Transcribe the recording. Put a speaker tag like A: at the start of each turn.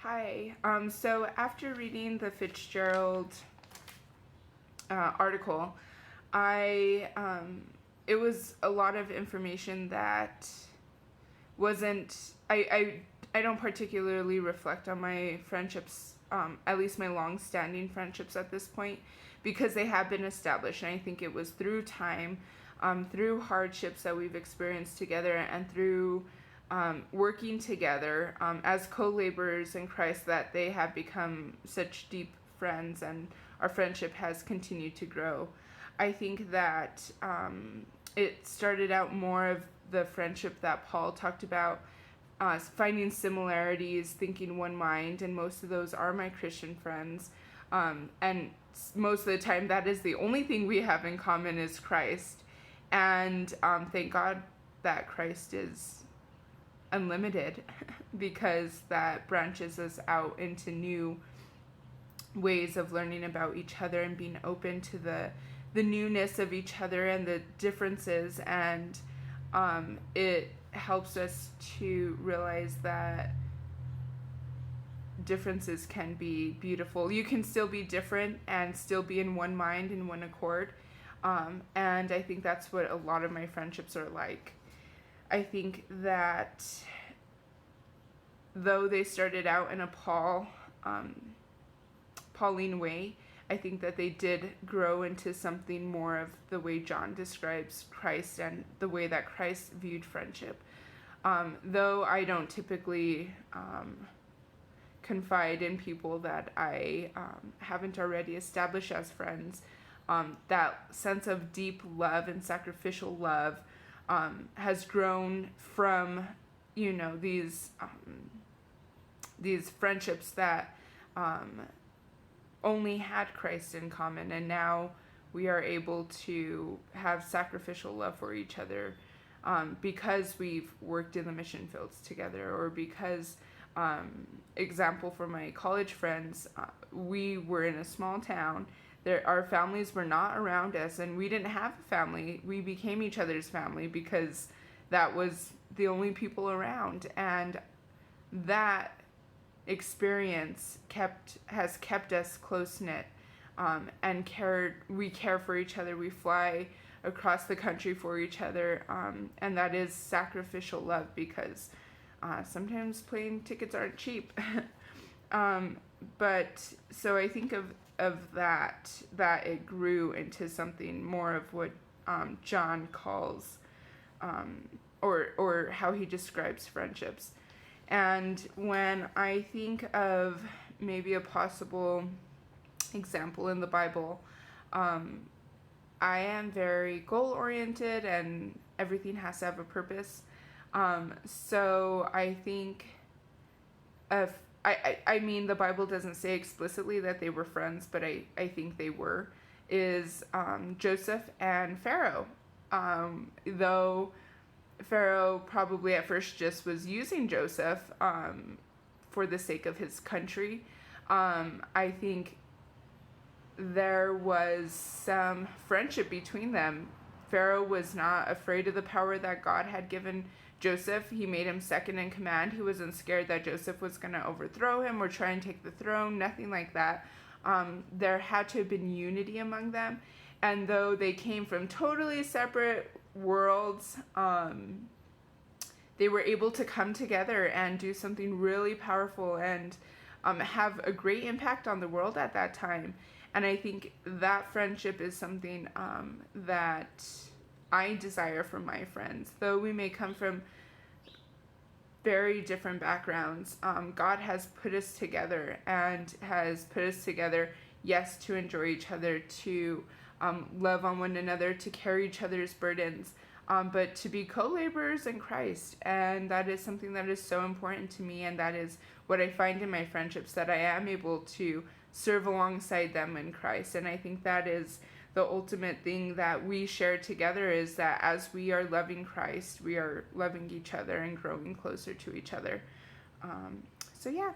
A: Hi. So after reading the Fitzgerald article, I it was a lot of information that wasn't. I don't particularly reflect on my friendships, at least my long-standing friendships at this point, because they have been established, and I think it was through time, through hardships that we've experienced together, and through working together as co-laborers in Christ, that they have become such deep friends, and our friendship has continued to grow. I think that it started out more of the friendship that Paul talked about, finding similarities, thinking one mind, and most of those are my Christian friends. And most of the time, that is the only thing we have in common is Christ. And thank God that Christ is unlimited, because that branches us out into new ways of learning about each other and being open to the newness of each other and the differences. And it helps us to realize that differences can be beautiful. You can still be different and still be in one mind, in one accord. And I think that's what a lot of my friendships are like. I think that though they started out in a Pauline way, I think that they did grow into something more of the way John describes Christ and the way that Christ viewed friendship. Though I don't typically confide in people that I haven't already established as friends, that sense of deep love and sacrificial love has grown from, these friendships that only had Christ in common, and now we are able to have sacrificial love for each other because we've worked in the mission fields together, or because, example for my college friends, we were in a small town. Our families were not around us, and we didn't have a family. We became each other's family because that was the only people around, and that experience has kept us close-knit, and we care for each other. We fly across the country for each other, and that is sacrificial love, because sometimes plane tickets aren't cheap. But so I think of that it grew into something more of what John calls, or how he describes friendships. And when I think of maybe a possible example in the Bible, I am very goal-oriented, and everything has to have a purpose. So I think I mean, the Bible doesn't say explicitly that they were friends, but I think they were, is Joseph and Pharaoh. Though Pharaoh probably at first just was using Joseph for the sake of his country, I think there was some friendship between them. Pharaoh was not afraid of the power that God had given Joseph. He made him second in command. He wasn't scared that Joseph was going to overthrow him or try and take the throne, nothing like that. There had to have been unity among them. And though they came from totally separate worlds, they were able to come together and do something really powerful and have a great impact on the world at that time. And I think that friendship is something that I desire for my friends. Though we may come from very different backgrounds, God has put us together, and has put us together, yes, to enjoy each other, to love on one another, to carry each other's burdens, but to be co-laborers in Christ. And that is something that is so important to me, and that is what I find in my friendships, that I am able to serve alongside them in Christ. And I think that is the ultimate thing that we share together, is that as we are loving Christ, we are loving each other and growing closer to each other. So yeah,